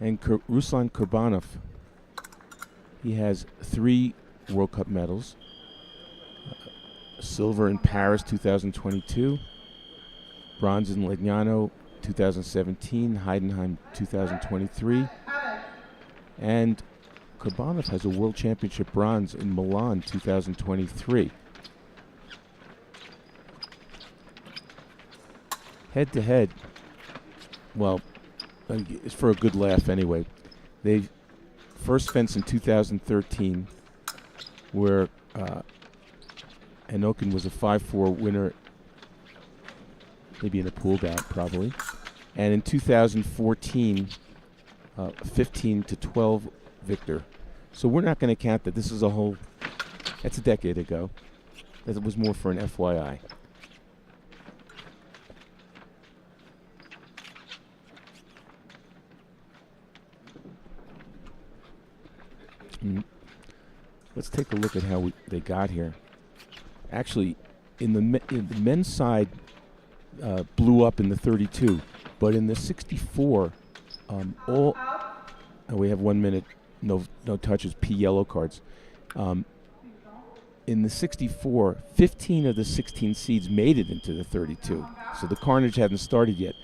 And Ruslan Kurbanov, he has 3 World Cup medals. Silver in Paris 2022, bronze in Legnano 2017, Heidenheim 2023, and Kurbanov has a World Championship bronze in Milan 2023. Head to head, well, it's for a good laugh anyway. They first fenced in 2013, where Anokhin was a 5-4 winner, maybe in a pool bout, probably. And in 2014, 15-12 victor. So we're not going to count that. This is a whole, that's a decade ago. That was more for an FYI. Let's take a look at how they got here. Actually, in the men's side, blew up in the 32, but in the 64, we have 1 minute, no touches, P yellow cards. In the 64, 15 of the 16 seeds made it into the 32, so the carnage hadn't started yet.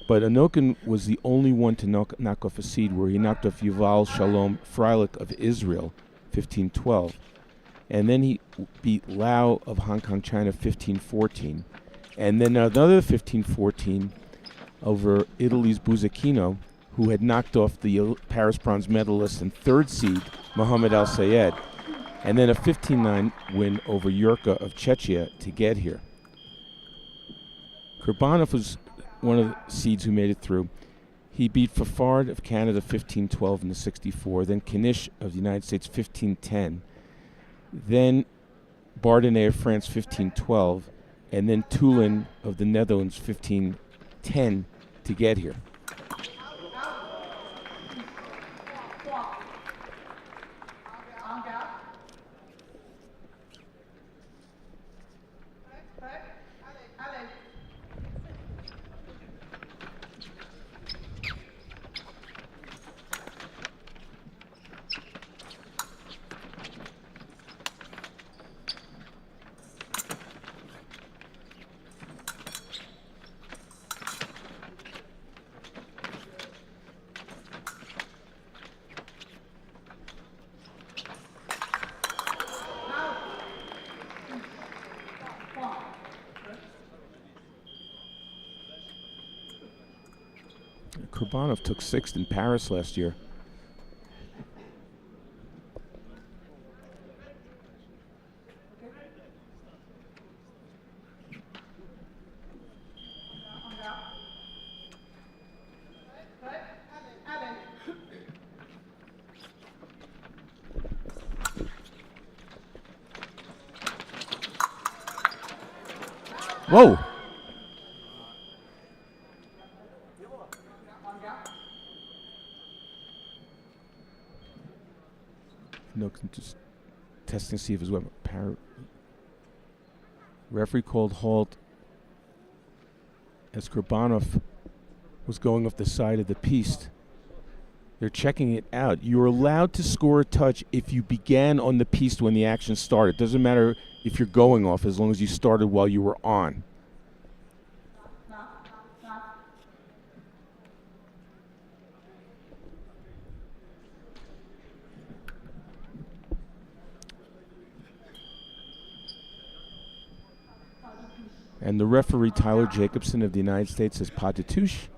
But Anokhin was the only one to knock off a seed, where he knocked off Yuval Shalom Freilich of Israel, 15-12. And then he beat Lau of Hong Kong, China, 15-14. And then another 15-14 over Italy's Buzzacchino, who had knocked off the Paris bronze medalist and 3rd seed, Mohamed Al Sayed. And then a 15-9 win over Yurka of Czechia to get here. Kurbanov was one of the seeds who made it through. He beat Fafard of Canada 15-12 in the 64, then Knish of the United States 15-10. Then Bardenet of France 15-12, and then Tulin of the Netherlands 15-10 to get here. Kurbanov took 6th in Paris last year. Whoa! No, just testing to see if his weapon. Referee called halt as Kurbanov was going off the side of the piste. They're checking it out. You're allowed to score a touch if you began on the piste when the action started. Doesn't matter if you're going off, as long as you started while you were on. And the referee, Tyler Jacobson of the United States, says pas de touche.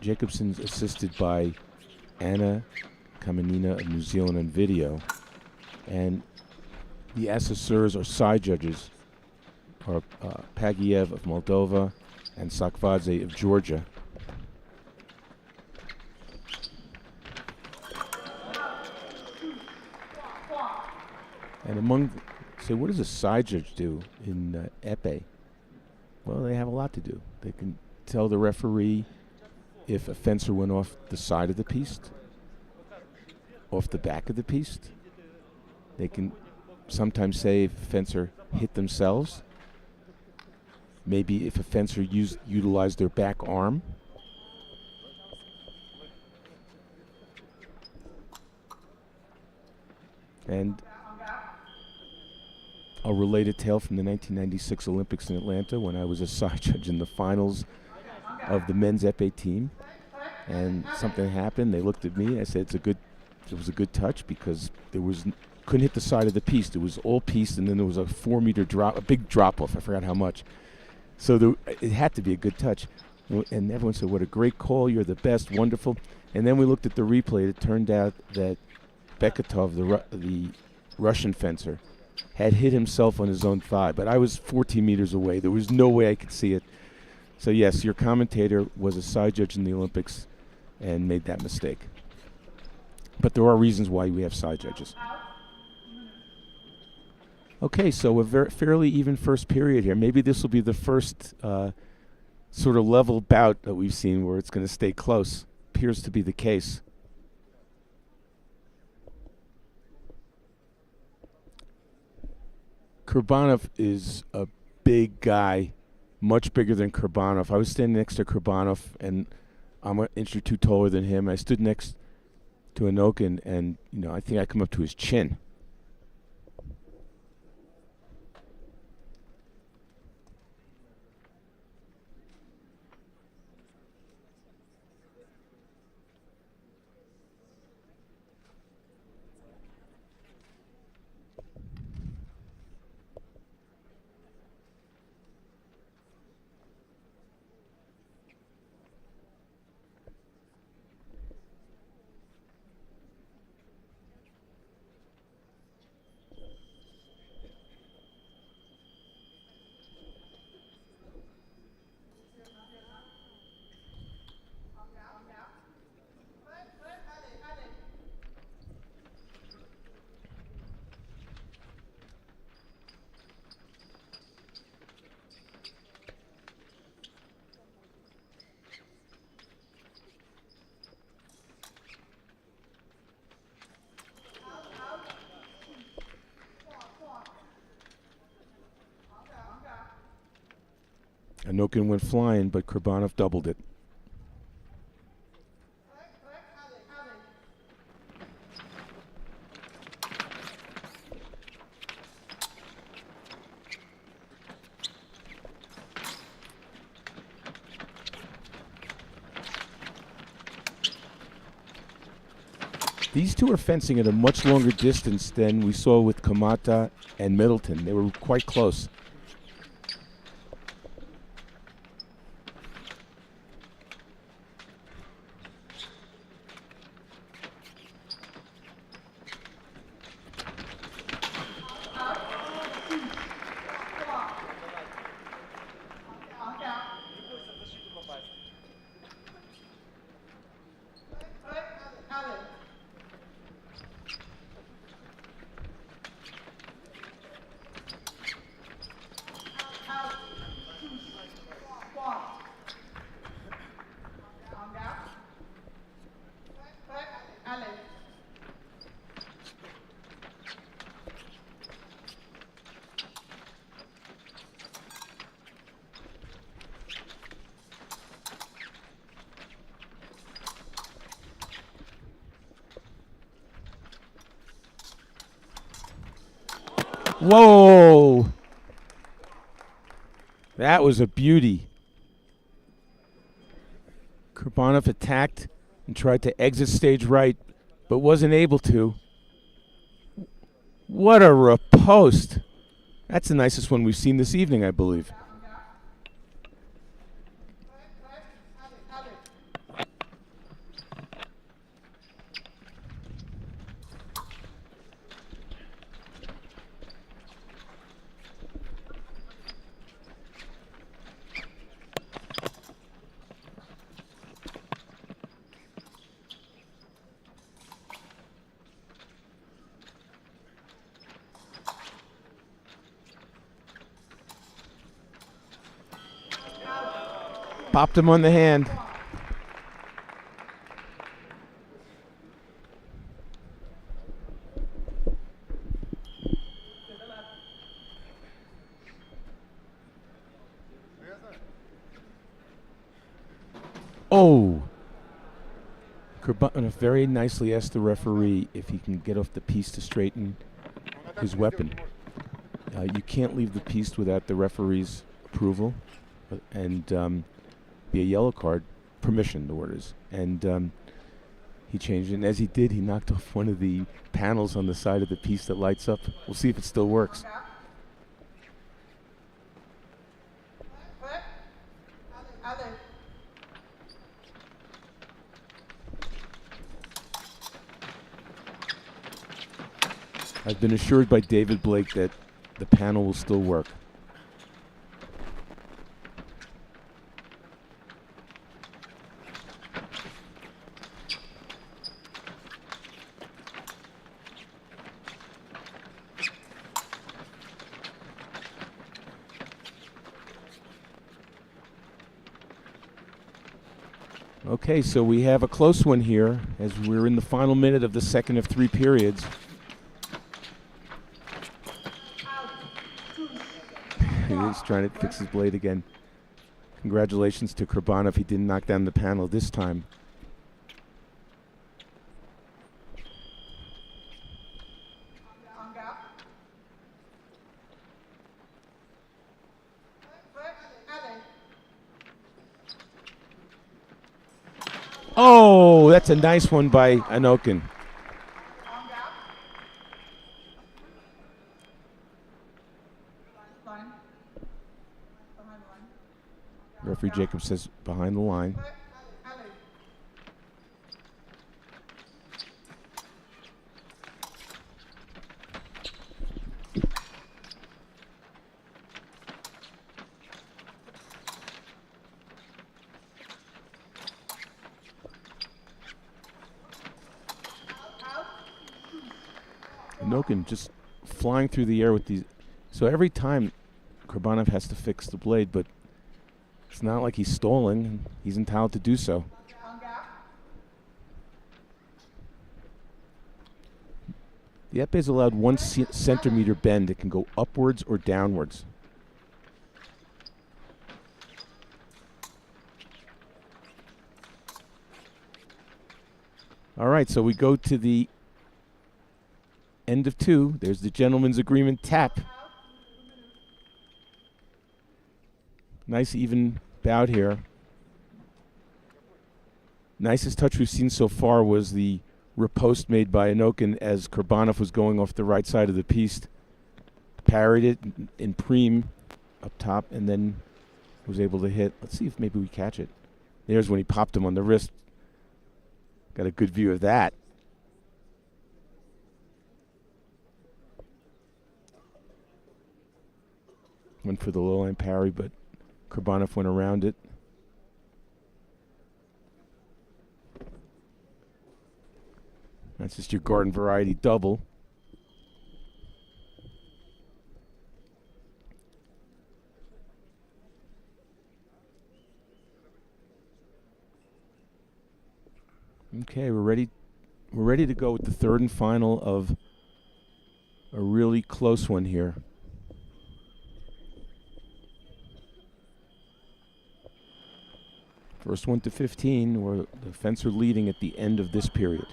Jacobson's assisted by Anna Kamenina of New Zealand on video, and the assessors or side judges are Pagiev of Moldova and Sakvadze of Georgia. And among say, what does a side judge do in EPEE? Well, they have a lot to do. They can tell the referee if a fencer went off the side of the piste, off the back of the piste. They can sometimes say if a fencer hit themselves, maybe if a fencer utilized their back arm. And a related tale from the 1996 Olympics in Atlanta when I was a side judge in the finals of the men's EPEE team, and something happened. They looked at me. I said it was a good touch because couldn't hit the side of the piste. It was all piste, and then there was a 4-meter drop, a big drop off. I forgot how much. So it had to be a good touch. And everyone said, "What a great call! You're the best, wonderful." And then we looked at the replay. It turned out that Beketov, the Russian fencer, had hit himself on his own thigh, but I was 14 meters away. There was no way I could see it. So yes, your commentator was a side judge in the Olympics and made that mistake. But there are reasons why we have side judges. Okay, so a fairly even first period here. Maybe this will be the first sort of level bout that we've seen where it's going to stay close. Appears to be the case. Kurbanov is a big guy, much bigger than Kurbanov. I was standing next to Kurbanov, and I'm an inch or two taller than him. I stood next to Anokhin, and I think I come up to his chin. Anokhin went flying, but Kurbanov doubled it. These two are fencing at a much longer distance than we saw with Kamata and Middleton. They were quite close. Whoa! That was a beauty. Kurbanov attacked and tried to exit stage right, but wasn't able to. What a riposte. That's the nicest one we've seen this evening, I believe. Popped him on the hand. Oh! Kurbanov very nicely asked the referee if he can get off the piece to straighten his weapon. You can't leave the piece without the referee's approval and be a yellow card, permission, the word is. And he changed it, and as he did, he knocked off one of the panels on the side of the piece that lights up. We'll see if it still works. I've been assured by David Blake that the panel will still work. Okay, so we have a close one here as we're in the final minute of the second of 3 periods. He's trying to fix his blade again. Congratulations to Kurbanov. He didn't knock down the panel this time. Oh, that's a nice one by Anokhin. Referee Jacob says behind the line. Anokhin just flying through the air with these. So every time Kurbanov has to fix the blade, but it's not like he's stalling. He's entitled to do so. The EPEE is allowed 1 centimeter bend. It can go upwards or downwards. All right, so we go to the end of 2. There's the gentleman's agreement tap. Nice even bout here. Nicest touch we've seen so far was the riposte made by Anokhin as Kurbanov was going off the right side of the piece. Parried it in preem up top and then was able to hit. Let's see if maybe we catch it. There's when he popped him on the wrist. Got a good view of that. Went for the low line parry, but Kurbanov went around it. That's just your garden variety double. Okay, we're ready to go with the third and final of a really close one here. First one to 15, where the fencer leading at the end of this period.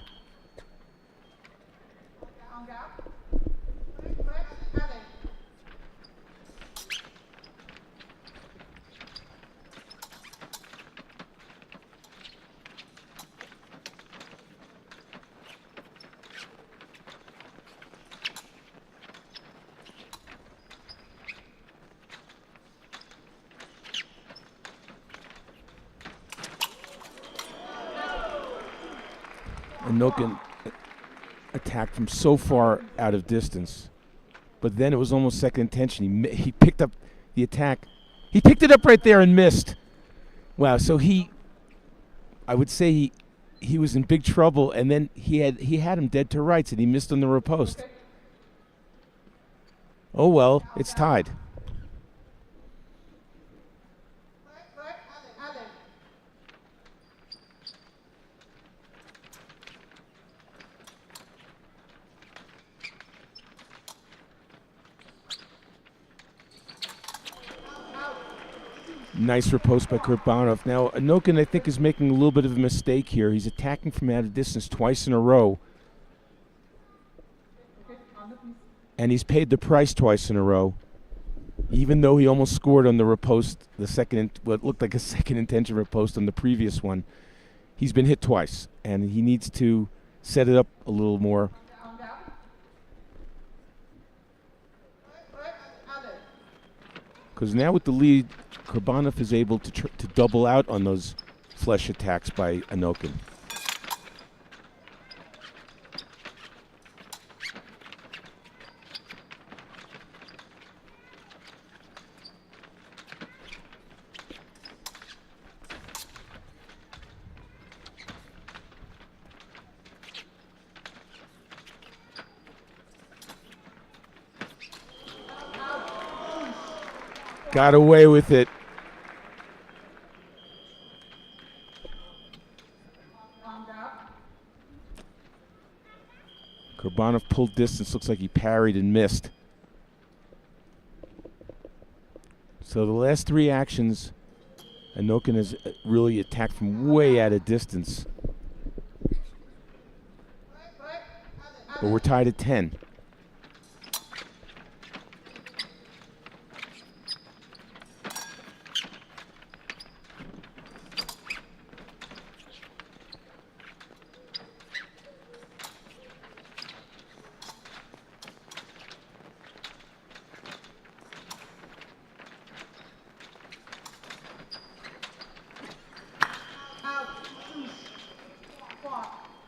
Anokhin attacked from so far out of distance, but then it was almost second intention. He picked up the attack. He picked it up right there and missed. Wow, so I would say he was in big trouble, and then he had him dead to rights, and he missed on the riposte. Oh well, it's tied. Nice riposte by Kurbanov. Now, Anokhin, I think, is making a little bit of a mistake here. He's attacking from out of distance twice in a row. And he's paid the price twice in a row. Even though he almost scored on the riposte, the second, what looked like a second intention riposte on the previous one, he's been hit twice, and he needs to set it up a little more. Because now with the lead, Kurbanov is able to double out on those flesh attacks by Anokhin. Got away with it. Kurbanov pulled distance. Looks like he parried and missed. So the last three actions, Anokhin has really attacked from way out of distance. But we're tied at 10.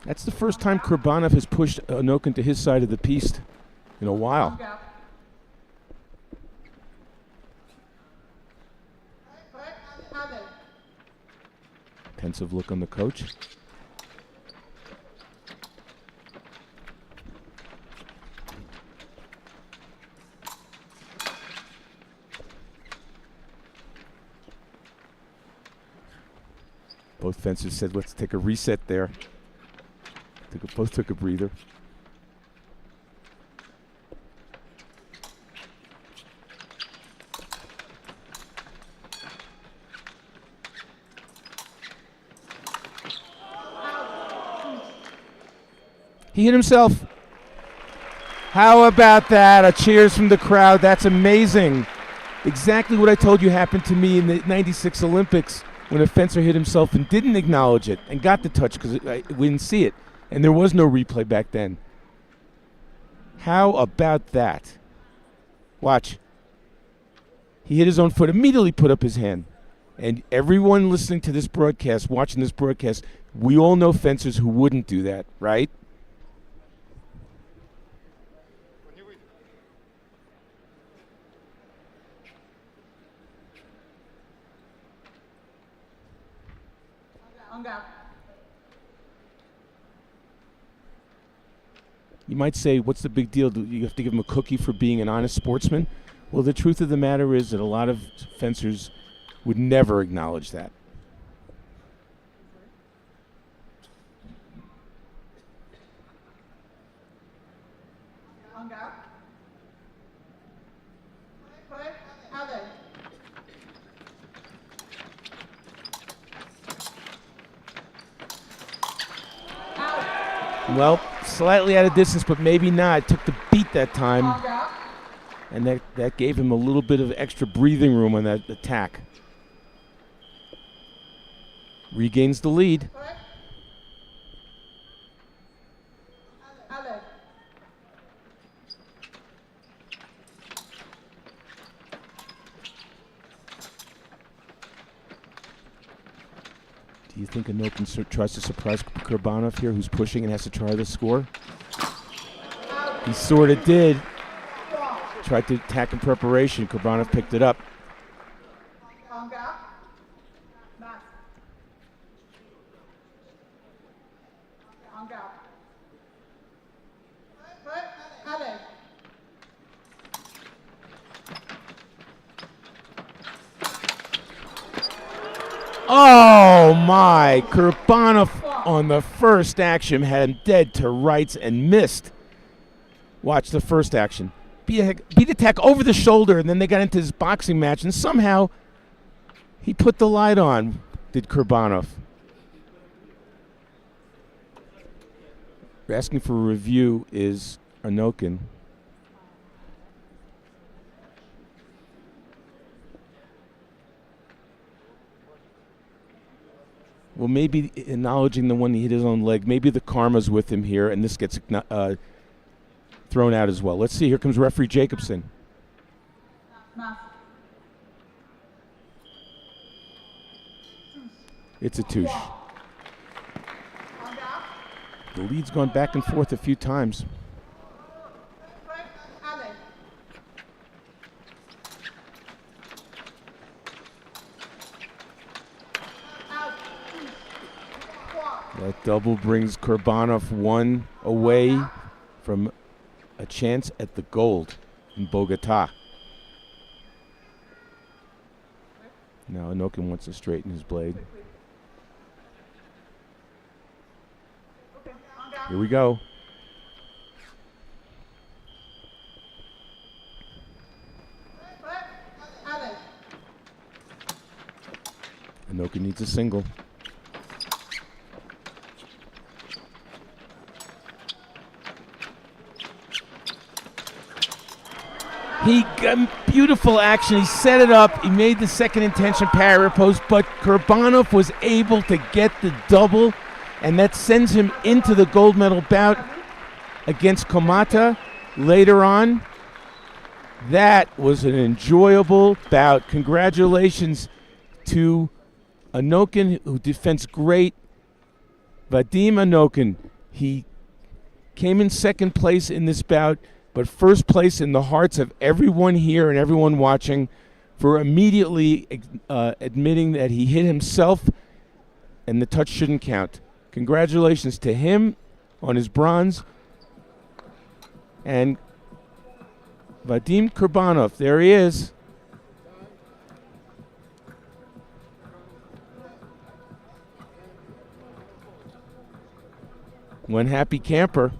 That's the first time Kurbanov has pushed Anokhin to his side of the piece in a while. Pensive look on the coach. Both fencers said, let's take a reset there. Both took a breather. He hit himself. How about that? A cheers from the crowd. That's amazing. Exactly what I told you happened to me in the '96 Olympics when a fencer hit himself and didn't acknowledge it and got the touch because we didn't see it. And there was no replay back then. How about that? Watch. He hit his own foot, immediately put up his hand. And everyone listening to this broadcast, watching this broadcast, we all know fencers who wouldn't do that, right? You might say, what's the big deal? Do you have to give him a cookie for being an honest sportsman? Well, the truth of the matter is that a lot of fencers would never acknowledge that. Well, slightly out of distance, but maybe not. Took the beat that time. And that gave him a little bit of extra breathing room on that attack. Regains the lead. Do you think Anokhin tries to surprise Kurbanov here, who's pushing and has to try to score? He sort of did. Tried to attack in preparation. Kurbanov picked it up. Oh my, Kurbanov on the first action had him dead to rights and missed. Watch the first action. Beat attack over the shoulder, and then they got into this boxing match, and somehow He put the light on, did Kurbanov. Asking for a review is Anokhin. Well, maybe acknowledging the one he hit his own leg. Maybe the karma's with him here, and this gets thrown out as well. Let's see. Here comes referee Jacobson. It's a touche. The lead's gone back and forth a few times. That double brings Kurbanov one away from a chance at the gold in Bogota. Now Anokhin wants to straighten his blade. Here we go. Anokhin needs a single. He got beautiful action. He set it up. He made the second intention parry post, but Kurbanov was able to get the double, and that sends him into the gold medal bout against Komata later on. That was an enjoyable bout. Congratulations to Anokhin, who defends great. Vadim Anokhin, he came in second place in this bout, but first place in the hearts of everyone here and everyone watching for immediately admitting that he hit himself and the touch shouldn't count. Congratulations to him on his bronze. And Vadim Kurbanov, there he is. One happy camper.